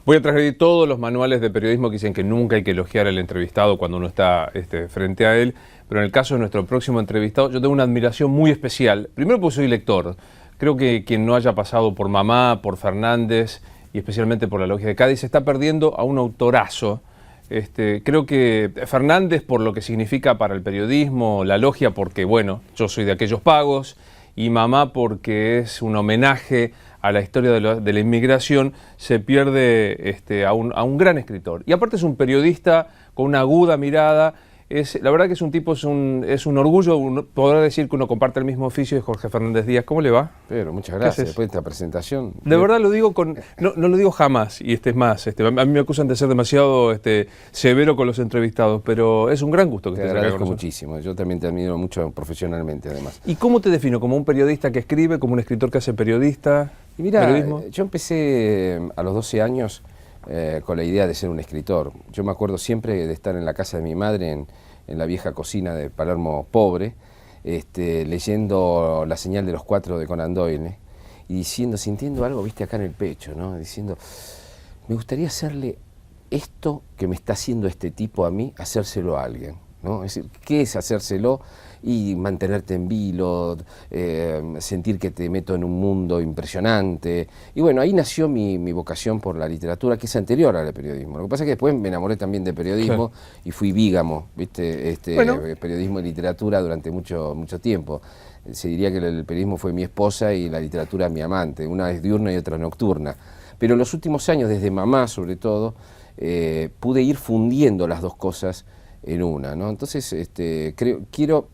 Voy a transgredir todos los manuales de periodismo que dicen que nunca hay que elogiar al entrevistado cuando uno está frente a él, pero en el caso de nuestro próximo entrevistado yo tengo una admiración muy especial. Primero porque soy lector. Creo que quien no haya pasado por Mamá, por Fernández y especialmente por La Logia de Cádiz se está perdiendo a un autorazo. Creo que Fernández por lo que significa para el periodismo, La Logia porque, bueno, yo soy de aquellos pagos, y Mamá porque es un homenaje a la historia de la inmigración, se pierde a un gran escritor. Y aparte es un periodista con una aguda mirada. La verdad que es un tipo, es un orgullo poder decir que uno comparte el mismo oficio de Jorge Fernández Díaz. ¿Cómo le va? Pero muchas gracias, después de esta presentación. De verdad lo digo no lo digo jamás, y es más, a mí me acusan de ser demasiado severo con los entrevistados, pero es un gran gusto que estés acá con nosotros. Muchísimo, yo también te admiro mucho profesionalmente además. ¿Y cómo te defino? ¿Como un periodista que escribe, como un escritor que hace periodista? Y mira, periodismo? Yo empecé a los 12 años con la idea de ser un escritor. Yo me acuerdo siempre de estar en la casa de mi madre, en la vieja cocina de Palermo pobre, leyendo La señal de los cuatro de Conan Doyle, y sintiendo algo, viste, acá en el pecho, ¿no? Diciendo, me gustaría hacerle esto que me está haciendo este tipo a mí, hacérselo a alguien, ¿no? Es decir, ¿qué es hacérselo? Y mantenerte en vilo, sentir que te meto en un mundo impresionante. Y bueno, ahí nació mi vocación por la literatura, que es anterior al periodismo. Lo que pasa es que después me enamoré también de periodismo, claro, y fui bígamo, ¿viste? Periodismo y literatura durante mucho tiempo. Se diría que el periodismo fue mi esposa y la literatura mi amante, una es diurna y otra nocturna. Pero en los últimos años, desde Mamá sobre todo, pude ir fundiendo las dos cosas en una, ¿no? Entonces, quiero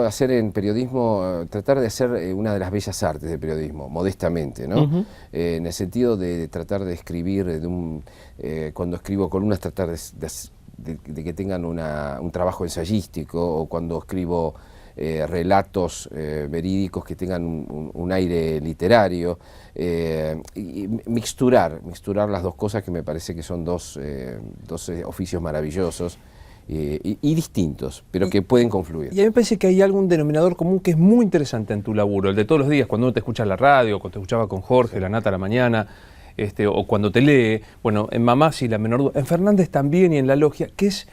hacer en periodismo, tratar de hacer una de las bellas artes del periodismo, modestamente, ¿no? En el sentido de tratar de escribir, cuando escribo columnas, tratar de que tengan un trabajo ensayístico, o cuando escribo relatos verídicos que tengan un aire literario, y mixturar las dos cosas, que me parece que son dos oficios maravillosos. Y distintos, pero que pueden confluir. Y a mí me parece que hay algún denominador común que es muy interesante en tu laburo, el de todos los días, cuando uno te escucha en la radio, cuando te escuchaba con Jorge, La Nata a la mañana, o cuando te lee, bueno, en Mamá sí, la menor duda, en Fernández también y en La Logia, que es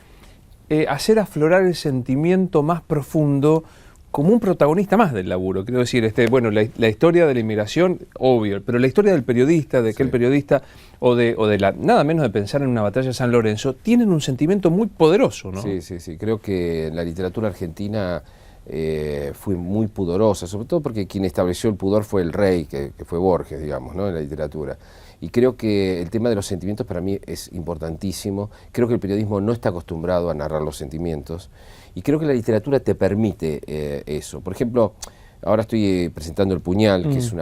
hacer aflorar el sentimiento más profundo como un protagonista más del laburo. Quiero decir, bueno, la historia de la inmigración, obvio, pero la historia del periodista, de aquel periodista, o de nada menos de pensar en una batalla de San Lorenzo, tienen un sentimiento muy poderoso, ¿no? Sí. Creo que la literatura argentina fue muy pudorosa, sobre todo porque quien estableció el pudor fue el rey, que fue Borges, digamos, ¿no? En la literatura. Y creo que el tema de los sentimientos para mí es importantísimo. Creo que el periodismo no está acostumbrado a narrar los sentimientos, y creo que la literatura te permite eso. Por ejemplo, ahora estoy presentando El Puñal, que es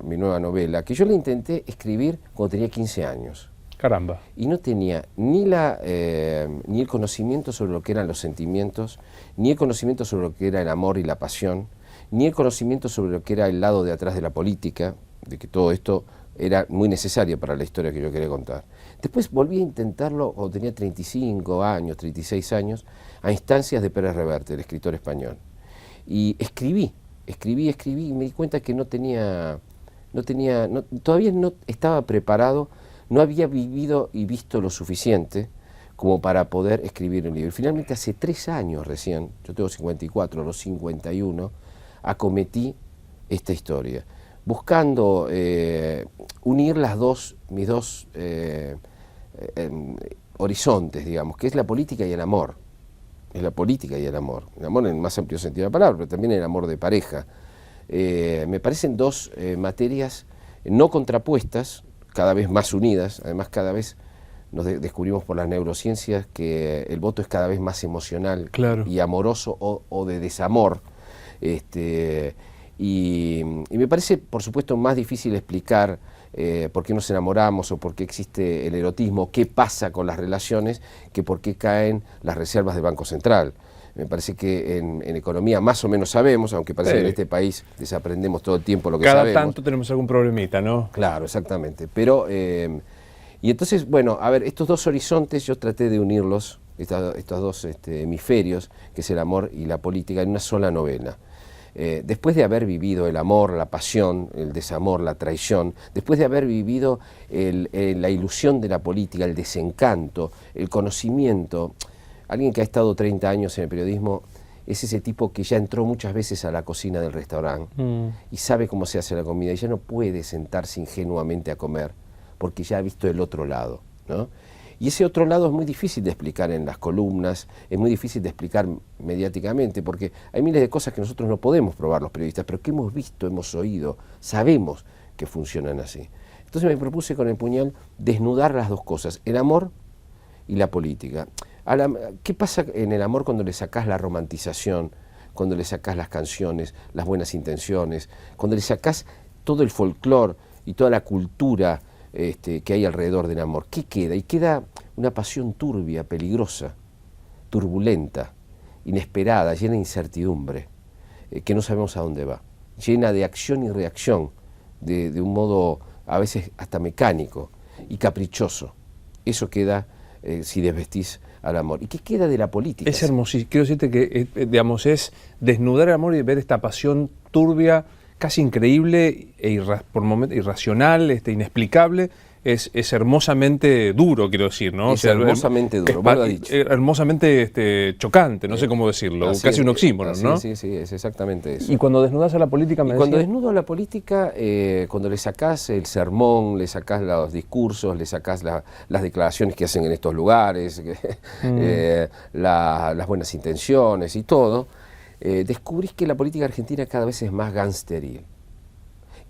mi nueva novela, que yo la intenté escribir cuando tenía 15 años. Caramba. Y no tenía ni el conocimiento sobre lo que eran los sentimientos, ni el conocimiento sobre lo que era el amor y la pasión, ni el conocimiento sobre lo que era el lado de atrás de la política, de que todo esto era muy necesario para la historia que yo quería contar. Después volví a intentarlo cuando tenía 35 años, 36 años, a instancias de Pérez Reverte, el escritor español. Y escribí, y me di cuenta que todavía no estaba preparado, no había vivido y visto lo suficiente como para poder escribir un libro. Finalmente, hace 3 años recién, yo tengo 54, a los 51, acometí esta historia, buscando unir mis dos horizontes, digamos, que es la política y el amor. Es la política y el amor en el más amplio sentido de la palabra, pero también el amor de pareja. Me parecen dos materias no contrapuestas, cada vez más unidas. Además, cada vez nos descubrimos por las neurociencias que el voto es cada vez más emocional, claro, y amoroso, o de desamor. Y me parece, por supuesto, más difícil explicar por qué nos enamoramos o por qué existe el erotismo, qué pasa con las relaciones, que por qué caen las reservas del Banco Central. Me parece que en economía más o menos sabemos, aunque parece que en este país desaprendemos todo el tiempo lo que sabemos. Cada tanto tenemos algún problemita, ¿no? Claro, exactamente. Pero, y entonces, bueno, a ver, estos dos horizontes yo traté de unirlos, estos dos hemisferios, que es el amor y la política, en una sola novela. después de haber vivido el amor, la pasión, el desamor, la traición, después de haber vivido la ilusión de la política, el desencanto, el conocimiento, alguien que ha estado 30 años en el periodismo es ese tipo que ya entró muchas veces a la cocina del restaurante y sabe cómo se hace la comida y ya no puede sentarse ingenuamente a comer porque ya ha visto el otro lado, ¿no? Y ese otro lado es muy difícil de explicar en las columnas, es muy difícil de explicar mediáticamente, porque hay miles de cosas que nosotros no podemos probar los periodistas, pero que hemos visto, hemos oído, sabemos que funcionan así. Entonces me propuse con El Puñal desnudar las dos cosas, el amor y la política. ¿Qué pasa en el amor cuando le sacás la romantización, cuando le sacás las canciones, las buenas intenciones, cuando le sacás todo el folclore y toda la cultura que hay alrededor del amor? ¿Qué queda? Y queda una pasión turbia, peligrosa, turbulenta, inesperada, llena de incertidumbre, que no sabemos a dónde va, llena de acción y reacción, de un modo a veces hasta mecánico y caprichoso. Eso queda si desvestís al amor. ¿Y qué queda de la política? Es hermosísimo. Quiero decirte que digamos, es desnudar el amor y ver esta pasión turbia, casi increíble por momentos irracional, inexplicable. Es hermosamente duro, quiero decir, ¿no? Es hermosamente duro, vos lo has dicho. Hermosamente chocante, no sé cómo decirlo, casi un oxímoron, ¿no? Sí, es exactamente eso. Y cuando desnudas a la política, cuando desnudo a la política, cuando le sacás el sermón, le sacás los discursos, le sacás las declaraciones que hacen en estos lugares, las buenas intenciones y todo, descubrís que la política argentina cada vez es más gangsteril,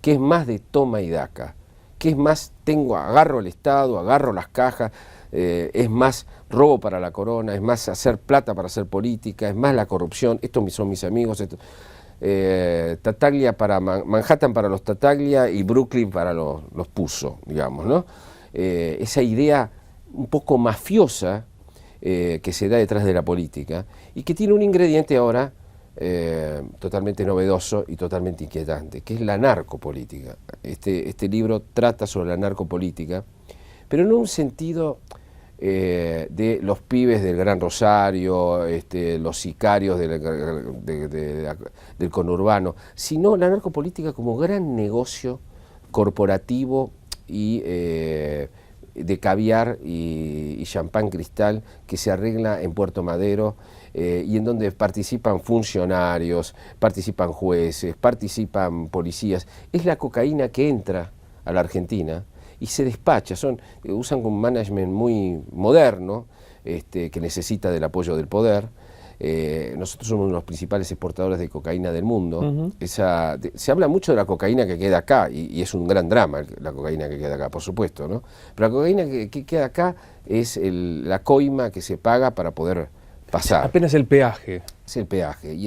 que es más de toma y daca, que es más, agarro el Estado, agarro las cajas, es más robo para la corona, es más hacer plata para hacer política, es más la corrupción, estos son mis amigos, Tattaglia para Manhattan para los Tattaglia y Brooklyn para los Puzo, digamos, ¿no? Esa idea un poco mafiosa que se da detrás de la política y que tiene un ingrediente ahora totalmente novedoso y totalmente inquietante, que es la narcopolítica. Este libro trata sobre la narcopolítica, pero no en un sentido de los pibes del Gran Rosario, los sicarios del conurbano, sino la narcopolítica como gran negocio corporativo y de caviar y champán cristal que se arregla en Puerto Madero, y en donde participan funcionarios, participan jueces, participan policías. Es la cocaína que entra a la Argentina y se despacha, usan un management muy moderno, que necesita del apoyo del poder. Nosotros somos uno de los principales exportadores de cocaína del mundo. Se habla mucho de la cocaína que queda acá, y es un gran drama la cocaína que queda acá, por supuesto, ¿no? Pero la cocaína que queda acá es la coima que se paga para poder pasar. Apenas el peaje. Es el peaje. Y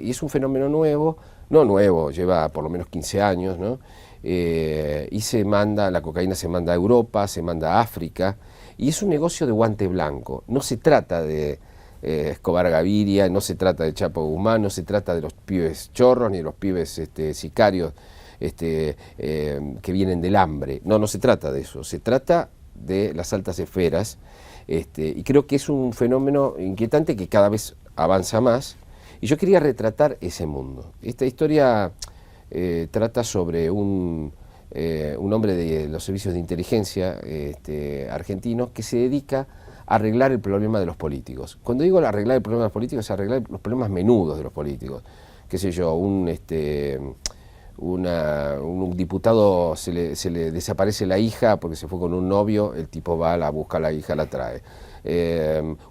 es un fenómeno nuevo, no nuevo, lleva por lo menos 15 años, ¿no? Y la cocaína se manda a Europa, se manda a África, y es un negocio de guante blanco. No se trata de Escobar Gaviria, no se trata de Chapo Guzmán, no se trata de los pibes chorros ni de los pibes sicarios que vienen del hambre. No se trata de eso, se trata de las altas esferas. Y creo que es un fenómeno inquietante que cada vez avanza más, y yo quería retratar ese mundo. Esta historia trata sobre un hombre de los servicios de inteligencia argentinos que se dedica a arreglar el problema de los políticos. Cuando digo arreglar el problema de los políticos, es arreglar los problemas menudos de los políticos. Qué sé yo, un diputado se le desaparece la hija porque se fue con un novio, el tipo va, la busca a la hija, la trae.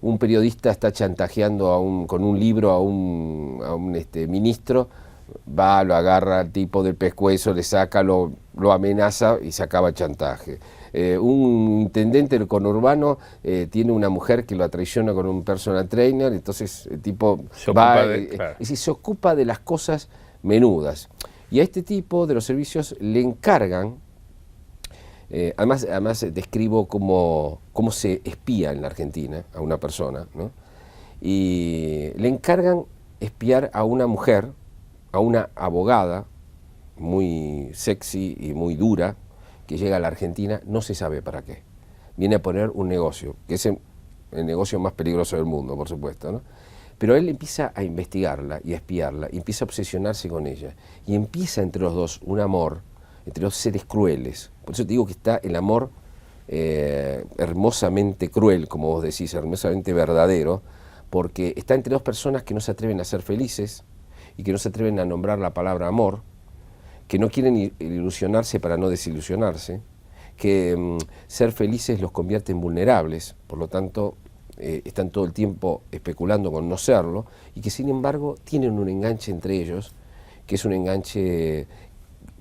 Un periodista está chantajeando con un libro a un ministro, va, lo agarra al tipo del pescuezo, le saca, lo amenaza y se acaba el chantaje. Un intendente del conurbano tiene una mujer que lo traiciona con un personal trainer, entonces el tipo se ocupa de las cosas menudas. Y a este tipo de los servicios le encargan, además describo cómo se espía en la Argentina a una persona, ¿no? Y le encargan espiar a una mujer, a una abogada muy sexy y muy dura, que llega a la Argentina, no se sabe para qué. Viene a poner un negocio, que es el negocio más peligroso del mundo, por supuesto, ¿no? Pero él empieza a investigarla y a espiarla, y empieza a obsesionarse con ella. Y empieza entre los dos un amor, entre dos seres crueles. Por eso te digo que está el amor hermosamente cruel, como vos decís, hermosamente verdadero, porque está entre dos personas que no se atreven a ser felices y que no se atreven a nombrar la palabra amor, que no quieren ilusionarse para no desilusionarse, que ser felices los convierte en vulnerables, por lo tanto están todo el tiempo especulando con no serlo, y que sin embargo tienen un enganche entre ellos, que es un enganche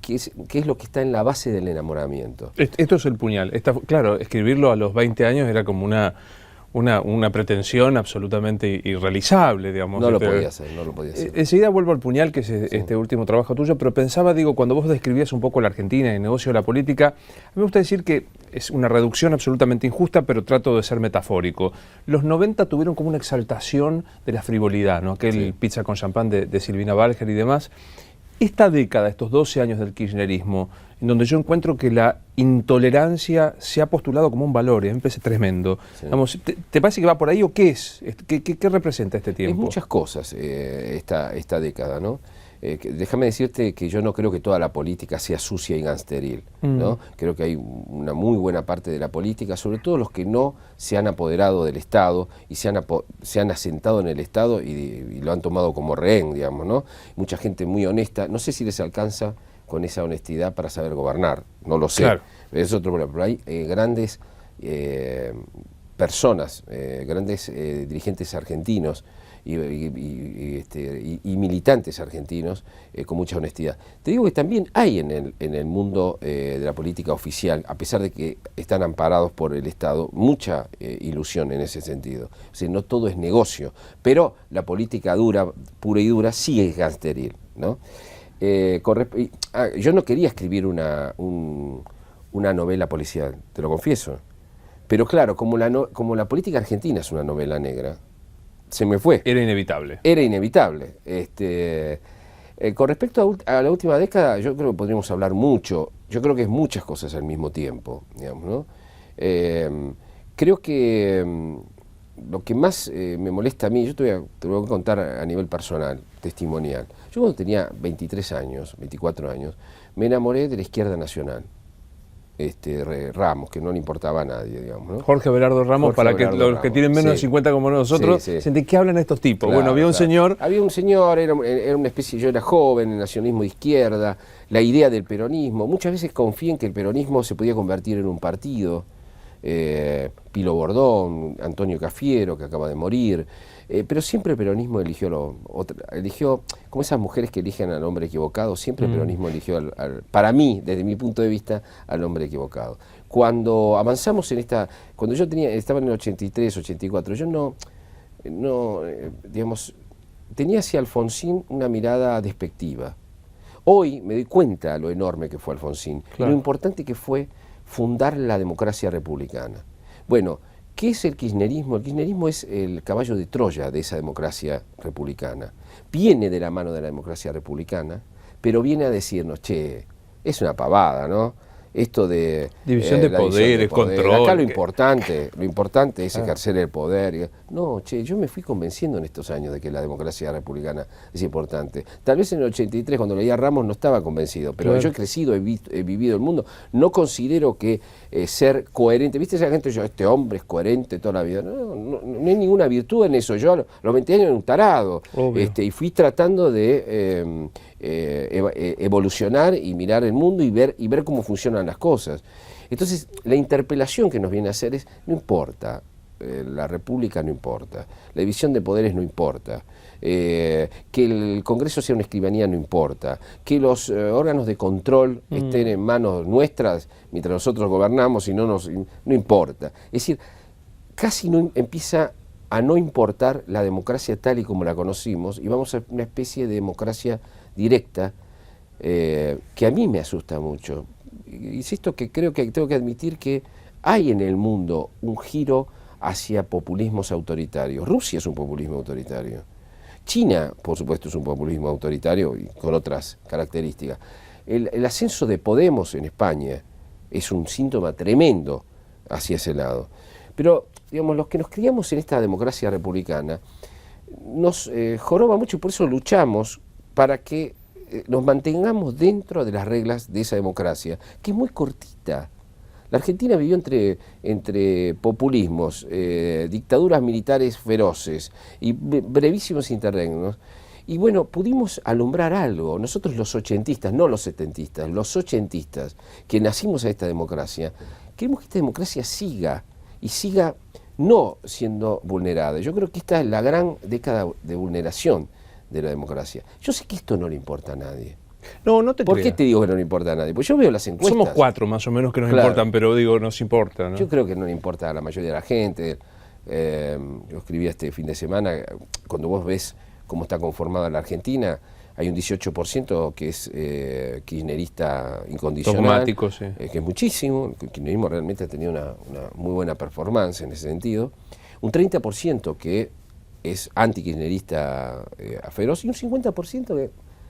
que es lo que está en la base del enamoramiento. Esto es el puñal. Claro, escribirlo a los 20 años era como una pretensión absolutamente irrealizable, digamos. No lo podía hacer. Enseguida vuelvo al puñal, que es este último trabajo tuyo, pero pensaba, digo, cuando vos describías un poco la Argentina, el negocio de la política, a mí me gusta decir que es una reducción absolutamente injusta, pero trato de ser metafórico. Los 90 tuvieron como una exaltación de la frivolidad, ¿no? Aquel pizza con champán de Silvina Balger y demás. Esta década, estos 12 años del kirchnerismo, en donde yo encuentro que la intolerancia se ha postulado como un valor, me parece tremendo. Sí. Vamos, ¿te parece que va por ahí o qué es? ¿Qué representa este tiempo? Es muchas cosas esta década, ¿no? Déjame decirte que yo no creo que toda la política sea sucia y gangsteril, ¿no? Creo que hay una muy buena parte de la política, sobre todo los que no se han apoderado del Estado y se han asentado en el Estado y lo han tomado como rehén, digamos, ¿no? Mucha gente muy honesta, no sé si les alcanza con esa honestidad para saber gobernar, no lo sé, claro. Es otro problema, pero hay grandes personas, grandes dirigentes argentinos y militantes argentinos con mucha honestidad. Te digo que también hay en el mundo de la política oficial, a pesar de que están amparados por el Estado, mucha ilusión en ese sentido. O sea, no todo es negocio, pero la política pura y dura, sí es gangsteril, ¿no? Yo no quería escribir una novela policial, te lo confieso. Pero claro, como la política argentina es una novela negra, se me fue. Era inevitable. Era inevitable. Con respecto a la última década, yo creo que podríamos hablar mucho. Yo creo que es muchas cosas al mismo tiempo, digamos, ¿no? Creo que lo que más me molesta a mí, yo te voy a contar a nivel personal, testimonial. Yo cuando tenía 23 años, 24 años, me enamoré de la izquierda nacional. Ramos, que no le importaba a nadie, digamos, ¿no? Jorge Abelardo Ramos, para que los que tienen menos de 50 como nosotros, ¿de qué hablan estos tipos? Claro, bueno, había un señor... Había un señor, era una especie, yo era joven, el nacionalismo de izquierda, la idea del peronismo. Muchas veces confié en que el peronismo se podía convertir en un partido. Pilo Bordón, Antonio Cafiero, que acaba de morir, pero siempre el peronismo eligió como esas mujeres que eligen al hombre equivocado, siempre el peronismo eligió, para mí, desde mi punto de vista, al hombre equivocado. Cuando avanzamos cuando yo estaba en el 83, 84, yo digamos, tenía hacia Alfonsín una mirada despectiva. Hoy me doy cuenta lo enorme que fue Alfonsín, claro. Lo importante que fue fundar la democracia republicana. Bueno, ¿qué es el kirchnerismo? El kirchnerismo es el caballo de Troya de esa democracia republicana. Viene de la mano de la democracia republicana, pero viene a decirnos, che, es una pavada, ¿no? Esto de división de poderes, control. Acá lo importante es ejercer el poder. No, che, yo me fui convenciendo en estos años de que la democracia republicana es importante. Tal vez en el 83, cuando leía a Ramos, no estaba convencido, pero claro. Yo he crecido, he vivido el mundo. No considero que ser coherente, ¿viste esa gente? Este hombre es coherente toda la vida. No hay ninguna virtud en eso. Yo a los 20 años era un tarado. Y fui tratando de evolucionar y mirar el mundo y ver cómo funcionan las cosas. Entonces, la interpelación que nos viene a hacer es, no importa, la república no importa, la división de poderes no importa, que el Congreso sea una escribanía no importa, que los órganos de control estén en manos nuestras mientras nosotros gobernamos y no importa. Es decir, casi empieza a no importar la democracia tal y como la conocimos y vamos a una especie de democracia directa que a mí me asusta mucho. Insisto que creo que tengo que admitir que hay en el mundo un giro hacia populismos autoritarios. Rusia es un populismo autoritario. China, por supuesto, es un populismo autoritario y con otras características. El ascenso de Podemos en España es un síntoma tremendo hacia ese lado. Pero, digamos, los que nos criamos en esta democracia republicana, nos joroba mucho y por eso luchamos para que nos mantengamos dentro de las reglas de esa democracia, que es muy cortita. La Argentina vivió entre populismos, dictaduras militares feroces y brevísimos interregnos. Y bueno, pudimos alumbrar algo. Nosotros los ochentistas, no los setentistas, los ochentistas, que nacimos a esta democracia, queremos que esta democracia siga, y siga no siendo vulnerada. Yo creo que esta es la gran década de vulneración de la democracia. Yo sé que esto no le importa a nadie. No, no te ¿Por creas. qué te digo que no le importa a nadie? Pues yo veo las encuestas. Somos 4 más o menos que nos Claro. importan, pero digo, nos importa, ¿no? Yo creo que no le importa a la mayoría de la gente. Yo escribí este fin de semana, cuando vos ves cómo está conformada la Argentina, hay un 18% que es kirchnerista incondicional. Dogmático, sí. Que es muchísimo. El kirchnerismo realmente ha tenido una muy buena performance en ese sentido. Un 30% que es anti-kirchnerista feroz, y un 50%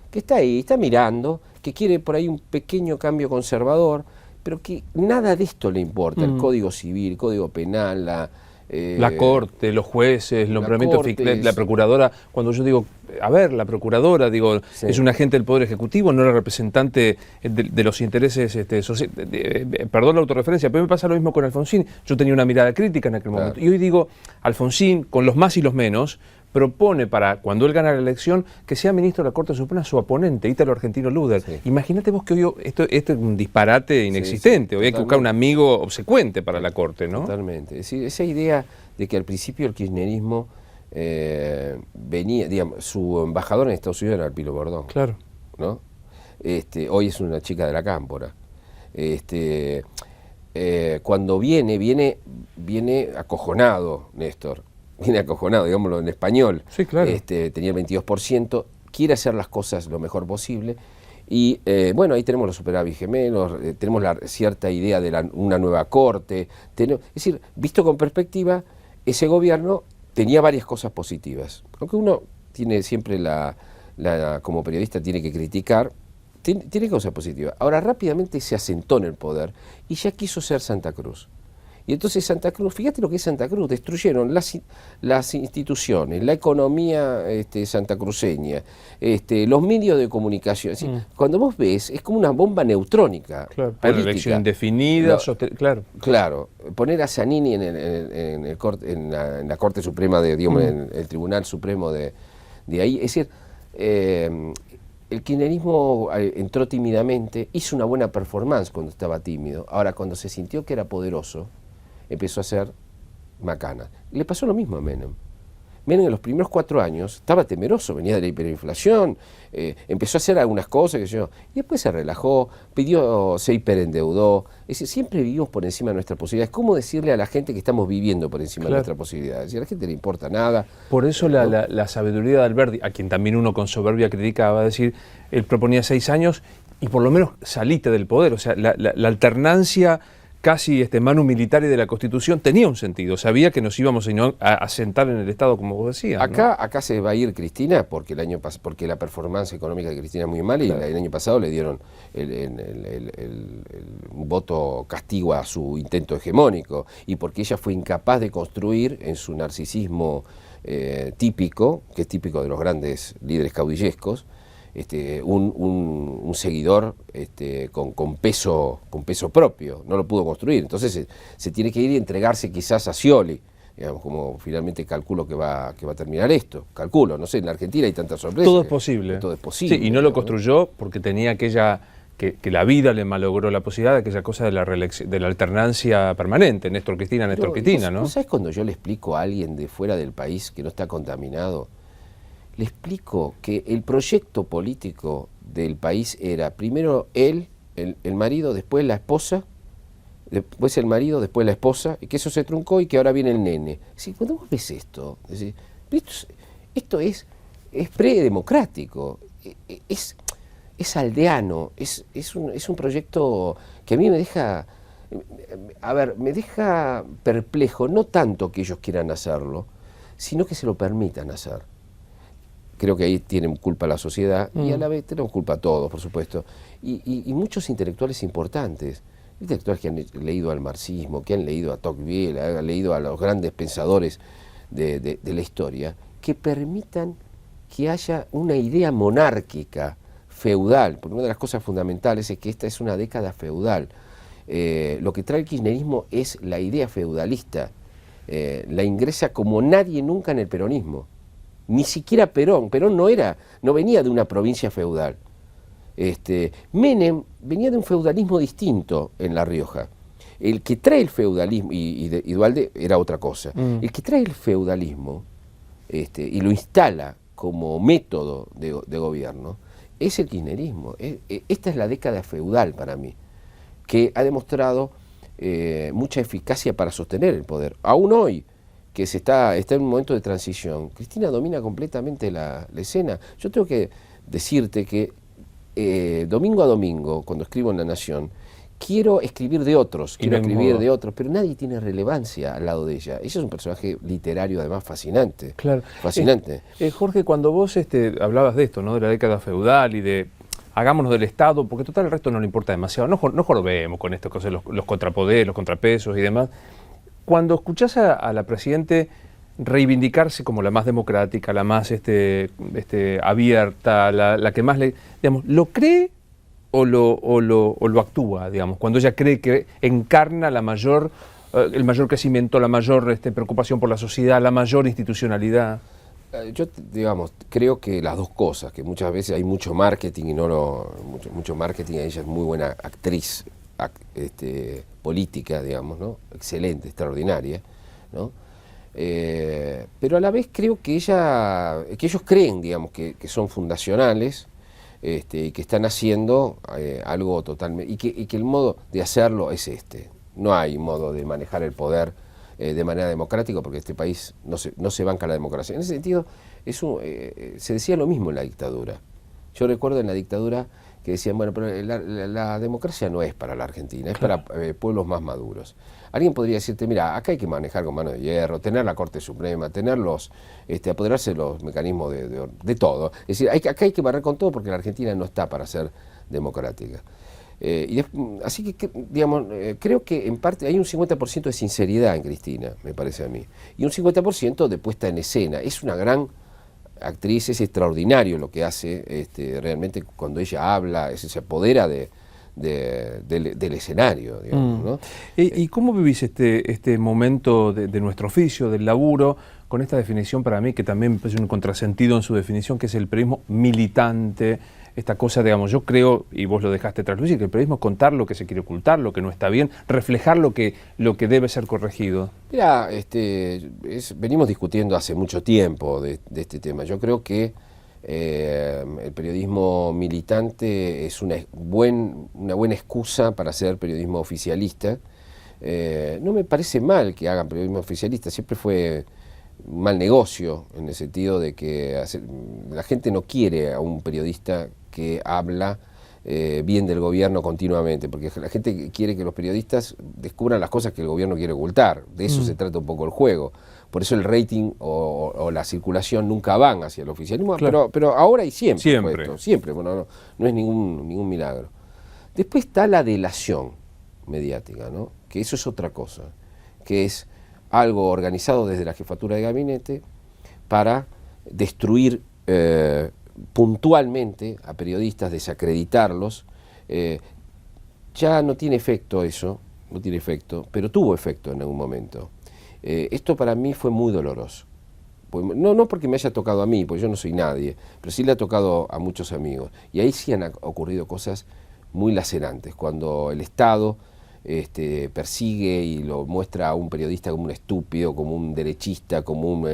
que está ahí, está mirando, que quiere por ahí un pequeño cambio conservador, pero que nada de esto le importa. El Código Civil, el Código Penal, la Corte, los jueces, el nombramiento de Ficlet, la Procuradora. Cuando yo digo, a ver, la Procuradora, digo, sí, es un agente del Poder Ejecutivo, no era representante de los intereses, perdón la autorreferencia, pero me pasa lo mismo con Alfonsín. Yo tenía una mirada crítica en aquel momento. Y hoy digo, Alfonsín, con los más y los menos, propone para, cuando él gana la elección, que sea ministro de la Corte Suprema su oponente, Ítalo Argentino Luder. Sí. Imagínate vos que hoy esto es un disparate inexistente, hoy hay que buscar un amigo obsecuente para la Corte, ¿no? Totalmente. Es decir, esa idea de que al principio el kirchnerismo venía, digamos, su embajador en Estados Unidos era el Pilo Bordón. Claro. ¿No? Hoy es una chica de la Cámpora. Cuando viene acojonado, Néstor. Viene acojonado, digámoslo en español. Sí, claro. Tenía el 22%, quiere hacer las cosas lo mejor posible. Y bueno, ahí tenemos los superávit gemelos, tenemos cierta idea de una nueva corte. Es decir, visto con perspectiva, ese gobierno tenía varias cosas positivas. Aunque uno tiene siempre como periodista tiene que criticar, tiene cosas positivas. Ahora rápidamente se asentó en el poder y ya quiso ser Santa Cruz. Y entonces Santa Cruz, fíjate lo que es Santa Cruz, destruyeron las instituciones, la economía santacruceña, los medios de comunicación. Es decir, cuando vos ves, es como una bomba neutrónica. Claro, para la elección indefinida, claro. Claro, poner a Zanini en la Corte Suprema, digamos, en el Tribunal Supremo de ahí. Es decir, el kirchnerismo entró tímidamente, hizo una buena performance cuando estaba tímido. Ahora, cuando se sintió que era poderoso, empezó a hacer macana. Le pasó lo mismo a Menem. Menem en los primeros 4 años estaba temeroso, venía de la hiperinflación, empezó a hacer algunas cosas, y después se relajó, se hiperendeudó. Es decir, siempre vivimos por encima de nuestras posibilidades. ¿Cómo decirle a la gente que estamos viviendo por encima de nuestras posibilidades? Si a la gente le importa nada. Por eso la sabiduría de Alberti, a quien también uno con soberbia criticaba, decir, él proponía 6 años y por lo menos saliste del poder. O sea, la alternancia casi manu militari de la Constitución tenía un sentido, sabía que nos íbamos a sentar en el Estado, como vos decías. Acá se va a ir Cristina porque porque la performance económica de Cristina es muy mala, claro. Y el año pasado le dieron un voto castigo a su intento hegemónico, y porque ella fue incapaz de construir en su narcisismo típico, que es típico de los grandes líderes caudillescos, un seguidor con peso propio, no lo pudo construir. Entonces se tiene que ir y entregarse quizás a Scioli, digamos, como finalmente calculo que va a terminar esto. Calculo, no sé, en la Argentina hay tantas sorpresas. Todo es posible. Todo es posible. Sí, y no lo construyó porque tenía aquella, que la vida le malogró la posibilidad de aquella cosa de la alternancia permanente, Néstor Cristina, ¿no? ¿Sabes cuando yo le explico a alguien de fuera del país que no está contaminado? Le explico que el proyecto político del país era primero el marido, después la esposa, después el marido, después la esposa, y que eso se truncó y que ahora viene el nene. Es cuando vos ves esto es predemocrático, es aldeano, es un proyecto que a mí me deja perplejo, no tanto que ellos quieran hacerlo, sino que se lo permitan hacer. Creo que ahí tienen culpa la sociedad y a la vez tenemos culpa todos, por supuesto. Y muchos intelectuales importantes, intelectuales que han leído al marxismo, que han leído a Tocqueville, han leído a los grandes pensadores de la historia, que permitan que haya una idea monárquica, feudal, porque una de las cosas fundamentales es que esta es una década feudal. Lo que trae el kirchnerismo es la idea feudalista, la ingresa como nadie nunca en el peronismo, ni siquiera Perón. Perón no venía de una provincia feudal. Menem venía de un feudalismo distinto en La Rioja. El que trae el feudalismo, y Duhalde era otra cosa, el que trae el feudalismo y lo instala como método de gobierno es el kirchnerismo. Esta es la década feudal para mí, que ha demostrado mucha eficacia para sostener el poder. Aún hoy, que está en un momento de transición, Cristina domina completamente la escena. Yo tengo que decirte que domingo a domingo, cuando escribo en La Nación, quiero escribir de otros, pero nadie tiene relevancia al lado de ella. Ella es un personaje literario además fascinante. Claro. Fascinante. Jorge, cuando vos hablabas de esto, ¿no? De la década feudal y de hagámonos del Estado, porque total el resto no le importa demasiado, no jorobemos con esto, los contrapoderes, los contrapesos y demás. Cuando escuchás a la Presidente reivindicarse como la más democrática, la más abierta, la que más digamos, ¿lo cree o lo actúa, digamos, cuando ella cree que encarna el mayor crecimiento, la mayor preocupación por la sociedad, la mayor institucionalidad? Yo, digamos, creo que las dos cosas, que muchas veces hay mucho marketing y mucho marketing, ella es muy buena actriz política, digamos, ¿no? Excelente, extraordinaria, ¿no? Pero a la vez creo que ellos creen, digamos, que son fundacionales, y que están haciendo algo totalmente, y que el modo de hacerlo es no hay modo de manejar el poder de manera democrática, porque este país no se banca la democracia. En ese sentido, se decía lo mismo en la dictadura. Yo recuerdo en la dictadura que decían, bueno, pero la democracia no es para la Argentina, es para pueblos más maduros. Alguien podría decirte, mira, acá hay que manejar con mano de hierro, tener la Corte Suprema, apoderarse de los mecanismos de todo. Es decir, acá hay que barrer con todo porque la Argentina no está para ser democrática. Así que, digamos, creo que en parte hay un 50% de sinceridad en Cristina, me parece a mí, y un 50% de puesta en escena. Es una gran actriz, es extraordinario lo que hace realmente cuando ella habla, se apodera del escenario, digamos, ¿no? ¿Y cómo vivís este momento de nuestro oficio, del laburo, con esta definición para mí que también es un contrasentido en su definición, que es el periodismo militante? Esta cosa, digamos, yo creo, y vos lo dejaste traslucir, que el periodismo es contar lo que se quiere ocultar, lo que no está bien, reflejar lo que debe ser corregido. Mira, venimos discutiendo hace mucho tiempo de este tema. Yo creo que el periodismo militante es una buena excusa para hacer periodismo oficialista. No me parece mal que hagan periodismo oficialista, siempre fue un mal negocio, en el sentido de que la gente no quiere a un periodista que habla bien del gobierno continuamente, porque la gente quiere que los periodistas descubran las cosas que el gobierno quiere ocultar. De eso se trata un poco el juego. Por eso el rating o la circulación nunca van hacia el oficialismo, claro. pero ahora y siempre. Siempre, bueno, no es ningún milagro. Después está la delación mediática, ¿no? Que eso es otra cosa, que es algo organizado desde la jefatura de gabinete para destruir puntualmente a periodistas, desacreditarlos. Ya no tiene efecto eso, pero tuvo efecto en algún momento. Esto para mí fue muy doloroso. No porque me haya tocado a mí, porque yo no soy nadie, pero sí le ha tocado a muchos amigos. Y ahí sí han ocurrido cosas muy lacerantes, cuando el Estado persigue y lo muestra a un periodista como un estúpido, como un derechista, como un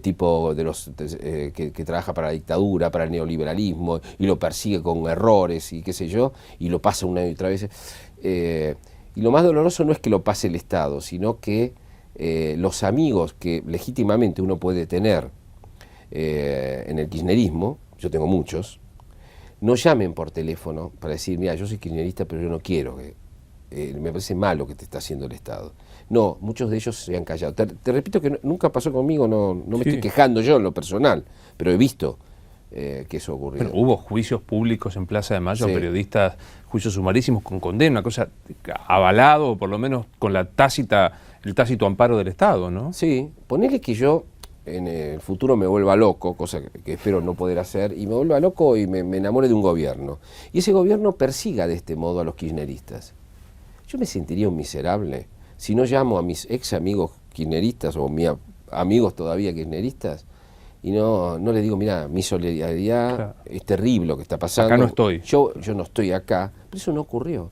tipo de los que trabaja para la dictadura, para el neoliberalismo, y lo persigue con errores y qué sé yo, y lo pasa una y otra vez. Y lo más doloroso no es que lo pase el Estado, sino que los amigos que legítimamente uno puede tener en el kirchnerismo, yo tengo muchos, no llamen por teléfono para decir, mira, yo soy kirchnerista, pero yo no quiero que me parece malo que te está haciendo el Estado. No, muchos de ellos se han callado. Te repito que nunca pasó conmigo, no me estoy quejando yo en lo personal, pero he visto que eso ocurrió. Bueno, hubo juicios públicos en Plaza de Mayo, periodistas, juicios sumarísimos con condena, una cosa avalado, o por lo menos con el tácito amparo del Estado, ¿no? Sí, ponele que yo en el futuro me vuelva loco, cosa que espero no poder hacer, y me vuelva loco y me enamore de un gobierno. Y ese gobierno persiga de este modo a los kirchneristas. Yo me sentiría un miserable si no llamo a mis ex amigos kirchneristas o mis amigos todavía kirchneristas y no les digo, mira, mi solidaridad, claro, es terrible lo que está pasando. Acá no estoy. Yo no estoy acá, pero eso no ocurrió.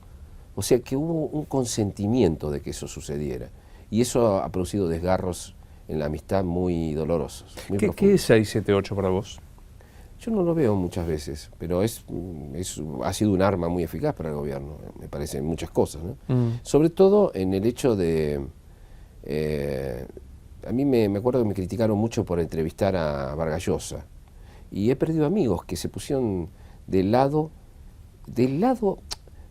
O sea que hubo un consentimiento de que eso sucediera. Y eso ha producido desgarros en la amistad muy dolorosos. Muy ¿Qué es 678 para vos? Yo no lo veo muchas veces, pero ha sido un arma muy eficaz para el gobierno, me parece, en muchas cosas, ¿no? Sobre todo en el hecho de... a mí me acuerdo que me criticaron mucho por entrevistar a Vargas Llosa, y he perdido amigos que se pusieron del lado,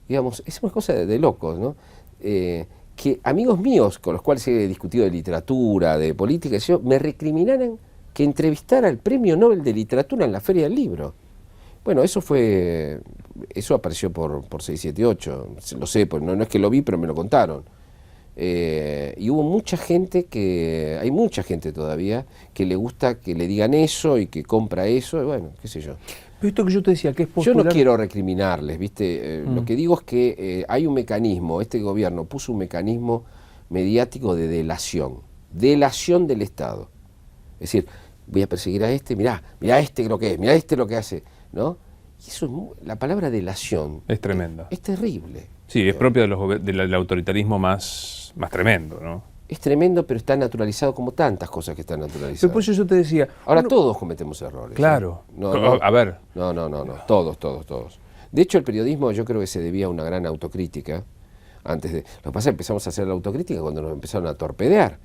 digamos, es una cosa de locos, ¿no? Que amigos míos con los cuales he discutido de literatura, de política, me recriminaran que entrevistara al Premio Nobel de Literatura en la Feria del Libro. Bueno, eso apareció por 678, lo sé, pues no es que lo vi, pero me lo contaron. Y hubo mucha gente hay mucha gente todavía que le gusta que le digan eso y que compra eso, y bueno, qué sé yo. Pero esto que yo te decía, que es popular... Yo no quiero recriminarles, ¿viste? Lo que digo es que hay un mecanismo, este gobierno puso un mecanismo mediático de delación del Estado. Es decir, voy a perseguir a este, mirá este lo que es, mirá este lo que hace, ¿no? Y eso, la palabra delación... Es tremenda. Es terrible. Sí, es propia del autoritarismo más tremendo, ¿no? Es tremendo, pero está naturalizado como tantas cosas que están naturalizadas. Pero por eso yo te decía... Ahora todos cometemos errores. Claro. No, a ver. No, todos. De hecho, el periodismo yo creo que se debía a una gran autocrítica. Lo que pasa es que empezamos a hacer la autocrítica cuando nos empezaron a torpedear.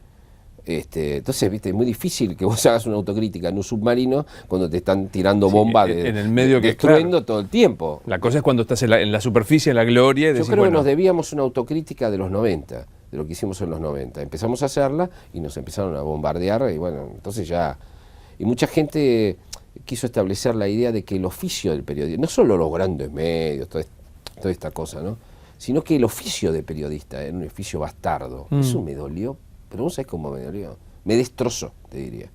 Entonces, viste, es muy difícil que vos hagas una autocrítica en un submarino cuando te están tirando bombas en el medio destruyendo claro, todo el tiempo. La cosa es cuando estás en la superficie, en la gloria. Y yo creo que nos debíamos una autocrítica de los 90, de lo que hicimos en los 90. Empezamos a hacerla y nos empezaron a bombardear y bueno, entonces ya... Y mucha gente quiso establecer la idea de que el oficio del periodista, no solo los grandes medios, toda esta cosa, ¿no? Sino que el oficio de periodista era un oficio bastardo. Eso me dolió. Pero vos sabés cómo me dolió. Me destrozó, te diría.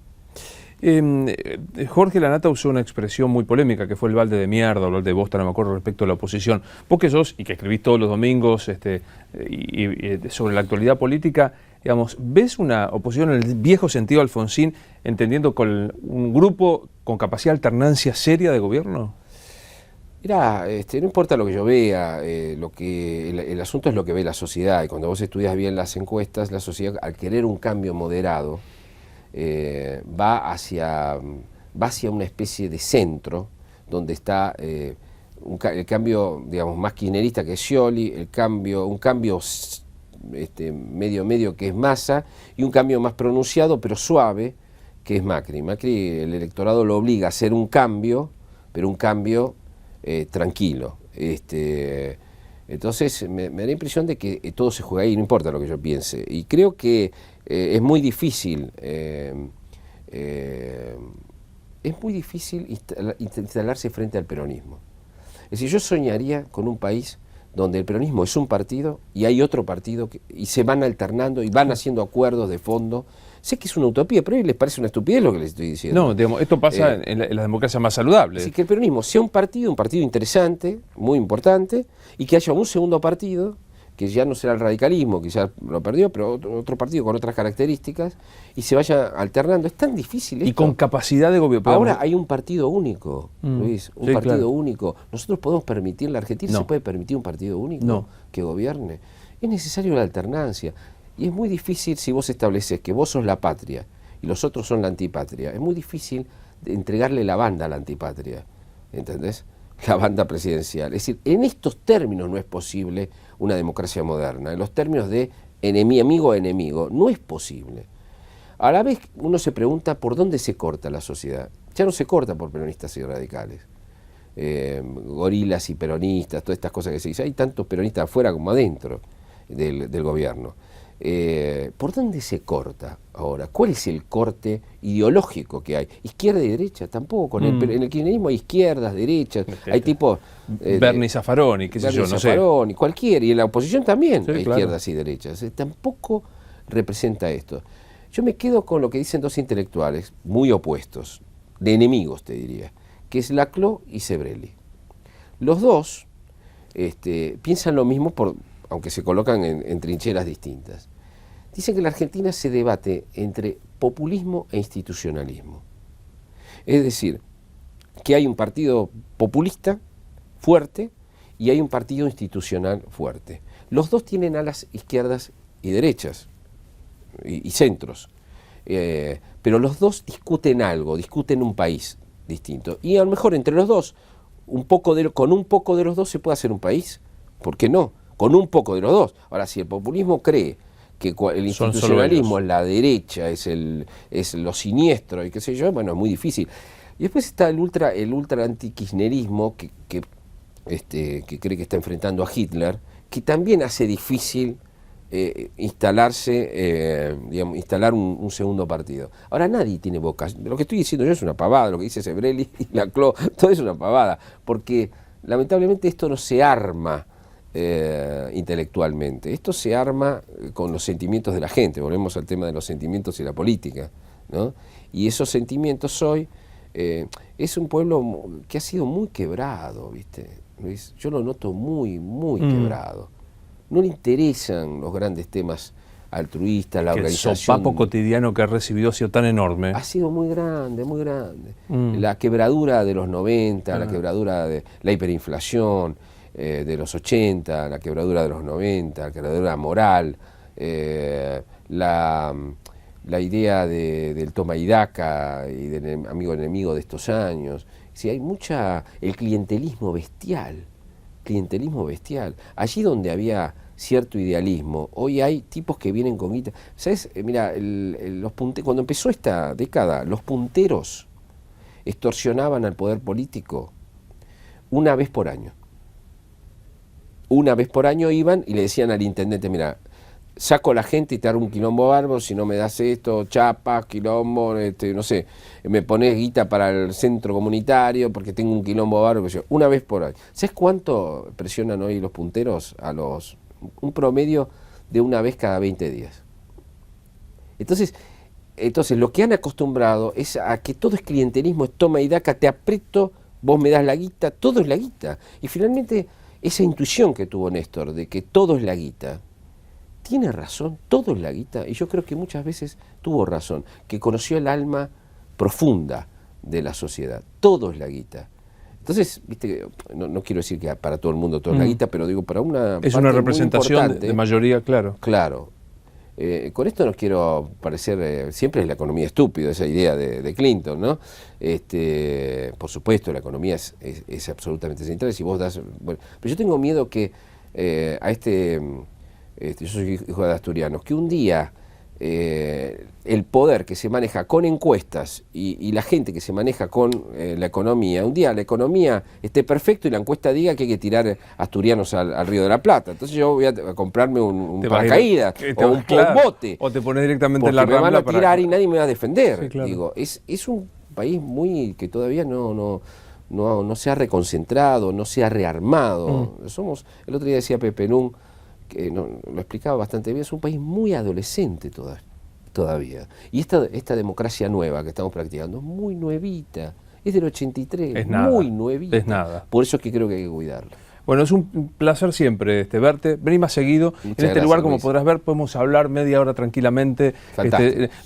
Jorge Lanata usó una expresión muy polémica, que fue el balde de mierda, o el balde de bosta, no me acuerdo, respecto a la oposición. Vos que sos, y que escribís todos los domingos sobre la actualidad política, digamos, ¿ves una oposición en el viejo sentido Alfonsín, entendiendo con un grupo con capacidad de alternancia seria de gobierno? Mirá, no importa lo que yo vea, el asunto es lo que ve la sociedad, y cuando vos estudias bien las encuestas, la sociedad, al querer un cambio moderado, va hacia una especie de centro, donde está el cambio, digamos, más kirchnerista, que es Scioli, un cambio medio que es Massa, y un cambio más pronunciado, pero suave, que es Macri. Macri, el electorado lo obliga a hacer un cambio, pero un cambio... tranquilo. Entonces me da la impresión de que todo se juega ahí, no importa lo que yo piense. Y creo que es muy difícil instalarse frente al peronismo. Es decir, yo soñaría con un país donde el peronismo es un partido y hay otro partido y se van alternando y van haciendo acuerdos de fondo. Sé que es una utopía, pero a ellos les parece una estupidez lo que les estoy diciendo. No, digamos, esto pasa en la democracia más saludable. Así que el peronismo sea un partido interesante, muy importante, y que haya un segundo partido, que ya no será el radicalismo, que ya lo perdió, pero otro partido con otras características, y se vaya alternando. Es tan difícil esto. Y con capacidad de gobierno. Ahora hay un partido único, Luis, un partido único. ¿Nosotros podemos permitir, la Argentina se puede permitir un partido único que gobierne? Es necesario la alternancia. Y es muy difícil, si vos estableces que vos sos la patria y los otros son la antipatria, es muy difícil entregarle la banda a la antipatria, ¿entendés? La banda presidencial. Es decir, en estos términos no es posible una democracia moderna, en los términos de amigo-enemigo, no es posible. A la vez uno se pregunta por dónde se corta la sociedad. Ya no se corta por peronistas y radicales. Gorilas y peronistas, todas estas cosas que se dicen. Hay tantos peronistas afuera como adentro del gobierno. ¿Por dónde se corta ahora? ¿Cuál es el corte ideológico que hay? ¿Izquierda y derecha? Tampoco. En el kirchnerismo hay izquierdas, derechas, hay tipo... Bernie Zaffaroni, qué sé yo, no sé. Cualquiera, y en la oposición también sí, hay claro, izquierdas y derechas. Tampoco representa esto. Yo me quedo con lo que dicen dos intelectuales muy opuestos, de enemigos te diría, que es Laclau y Sebrelli. Los dos piensan lo mismo, aunque se colocan en trincheras distintas. Dicen que la Argentina se debate entre populismo e institucionalismo. Es decir, que hay un partido populista fuerte y hay un partido institucional fuerte. Los dos tienen alas izquierdas y derechas y centros, pero los dos discuten algo, discuten un país distinto. Y a lo mejor entre los dos, con un poco de los dos se puede hacer un país. ¿Por qué no? Con un poco de los dos. Ahora, si el populismo cree que el institucionalismo es la derecha, es lo siniestro y qué sé yo, bueno, es muy difícil. Y después está el ultra antikirchnerismo que cree que está enfrentando a Hitler, que también hace difícil instalar un segundo partido. Ahora nadie tiene vocación. Lo que estoy diciendo yo es una pavada, lo que dice Sebrelli y Laclau, todo es una pavada, porque lamentablemente esto no se arma intelectualmente, esto se arma con los sentimientos de la gente. Volvemos al tema de los sentimientos y la política, ¿no? Y esos sentimientos hoy es un pueblo que ha sido muy quebrado, ¿viste, Luis? Yo lo noto muy quebrado. No le interesan los grandes temas altruistas, la organización. El sopapo cotidiano que ha recibido ha sido tan enorme. Ha sido muy grande, muy grande. La quebradura de los 90, la quebradura de la hiperinflación de los 80, la quebradura de los 90, la quebradura moral, la idea del toma y daca y del amigo enemigo de estos años. Sí, hay el clientelismo bestial. Allí donde había cierto idealismo, hoy hay tipos que vienen con guita. ¿Sabes? Mira, cuando empezó esta década, los punteros extorsionaban al poder político una vez por año. Una vez por año iban y le decían al intendente, mira, saco a la gente y te hago un quilombo bárbaro, si no me das esto, chapa, quilombo, no sé, me pones guita para el centro comunitario porque tengo un quilombo bárbaro, una vez por año. ¿Sabes cuánto presionan hoy los punteros? Un promedio de una vez cada 20 días. Entonces lo que han acostumbrado es a que todo es clientelismo, es toma y daca, te aprieto, vos me das la guita, todo es la guita. Y finalmente esa intuición que tuvo Néstor de que todo es la guita, tiene razón, todo es la guita, y yo creo que muchas veces tuvo razón, que conoció el alma profunda de la sociedad, todo es la guita. Entonces, viste, no quiero decir que para todo el mundo todo es la guita, pero digo, para una es una representación de mayoría, claro. Claro. Con esto no quiero parecer, siempre es la economía estúpida, esa idea de Clinton, ¿no? Por supuesto, la economía es absolutamente central, si vos das... Bueno, pero yo tengo miedo que yo soy hijo de asturianos, que un día el poder que se maneja con encuestas y la gente que se maneja con la economía, un día la economía esté perfecto y la encuesta diga que hay que tirar asturianos al Río de la Plata. Entonces yo voy a comprarme un paracaídas o un bote. O te pones directamente en la Rambla. Me van a tirar y nadie me va a defender. Sí, claro. Digo, es un país que todavía no se ha reconcentrado, no se ha rearmado. El otro día decía Pepe Nun, que lo explicaba bastante bien, es un país muy adolescente todavía. Y esta democracia nueva que estamos practicando es muy nuevita, es del 83, es nada, muy nuevita. Es nada. Por eso es que creo que hay que cuidarla. Bueno, es un placer siempre verte, vení más seguido. Muchas en este gracias, lugar, como Luis. Podrás ver, podemos hablar media hora tranquilamente.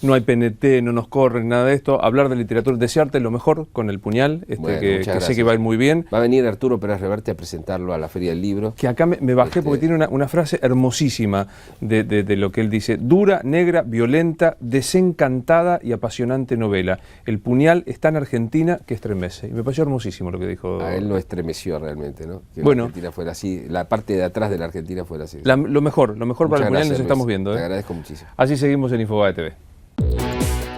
No hay PNT, no nos corren, nada de esto. Hablar de literatura, desearte lo mejor con El Puñal, Bueno, que sé que va a ir muy bien. Va a venir Arturo Pérez Reverte a presentarlo a la Feria del Libro. Que acá me bajé porque tiene una frase hermosísima de lo que él dice. Dura, negra, violenta, desencantada y apasionante novela. El Puñal está en Argentina que estremece. Y me pareció hermosísimo lo que dijo. A él lo estremeció realmente, ¿no? Que bueno, la Argentina fuera así, la parte de atrás de la Argentina fuera así. Lo mejor para El Puñal, gracias, nos Luis. estamos viendo. Te agradezco muchísimo. Así seguimos en Infobae TV.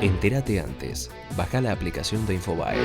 Entérate antes. Baja la aplicación de Infobae.